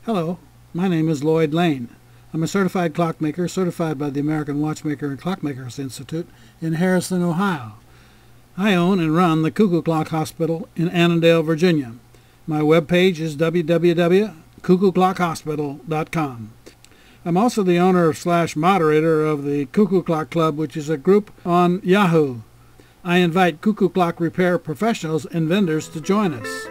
Hello, my name is Lloyd Lane. I'm a certified clockmaker, certified by the American Watchmaker and Clockmakers Institute in Harrison, Ohio. I own and run the Cuckoo Clock Hospital in Annandale, Virginia. My webpage is www.cuckooClockHospital.com. I'm also the owner / moderator of the Cuckoo Clock Club, which is a group on Yahoo. I invite cuckoo clock repair professionals and vendors to join us.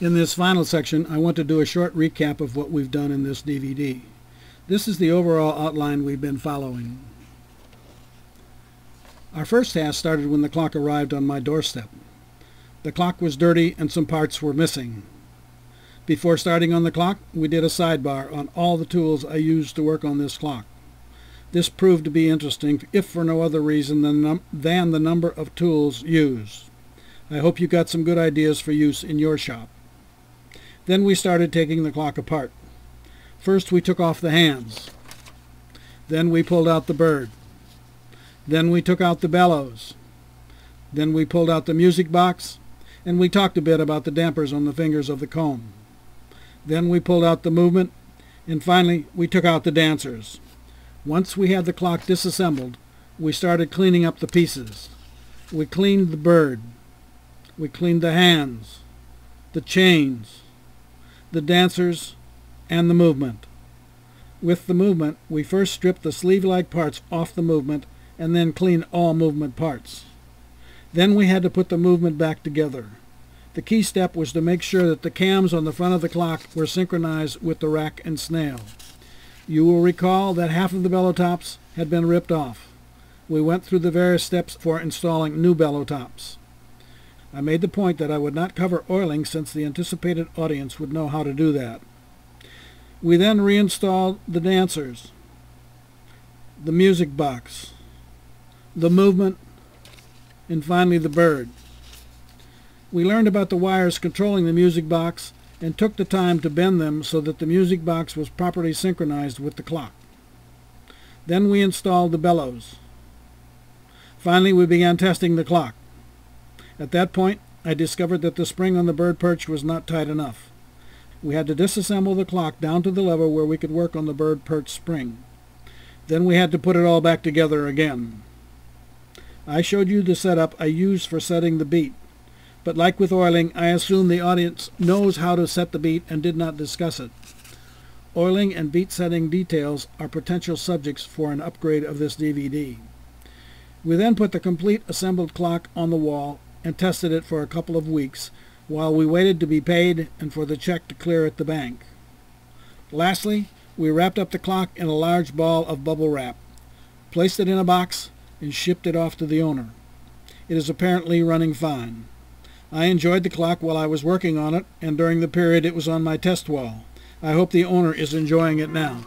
In this final section, I want to do a short recap of what we've done in this DVD. This is the overall outline we've been following. Our first task started when the clock arrived on my doorstep. The clock was dirty and some parts were missing. Before starting on the clock, we did a sidebar on all the tools I used to work on this clock. This proved to be interesting, if for no other reason than the number of tools used. I hope you got some good ideas for use in your shop. Then we started taking the clock apart. First we took off the hands. Then we pulled out the bird. Then we took out the bellows. Then we pulled out the music box, and we talked a bit about the dampers on the fingers of the comb. Then we pulled out the movement, and finally we took out the dancers. Once we had the clock disassembled, we started cleaning up the pieces. We cleaned the bird. We cleaned the hands, the chains, the dancers, and the movement. With the movement, we first stripped the sleeve-like parts off the movement and then cleaned all movement parts. Then we had to put the movement back together. The key step was to make sure that the cams on the front of the clock were synchronized with the rack and snail. You will recall that half of the bellow tops had been ripped off. We went through the various steps for installing new bellow tops. I made the point that I would not cover oiling since the anticipated audience would know how to do that. We then reinstalled the dancers, the music box, the movement, and finally the bird. We learned about the wires controlling the music box and took the time to bend them so that the music box was properly synchronized with the clock. Then we installed the bellows. Finally, we began testing the clock. At that point, I discovered that the spring on the bird perch was not tight enough. We had to disassemble the clock down to the level where we could work on the bird perch spring. Then we had to put it all back together again. I showed you the setup I used for setting the beat, but like with oiling, I assume the audience knows how to set the beat and did not discuss it. Oiling and beat setting details are potential subjects for an upgrade of this DVD. We then put the complete assembled clock on the wall and tested it for a couple of weeks while we waited to be paid and for the check to clear at the bank. Lastly, we wrapped up the clock in a large ball of bubble wrap, placed it in a box, and shipped it off to the owner. It is apparently running fine. I enjoyed the clock while I was working on it, and during the period it was on my test wall. I hope the owner is enjoying it now.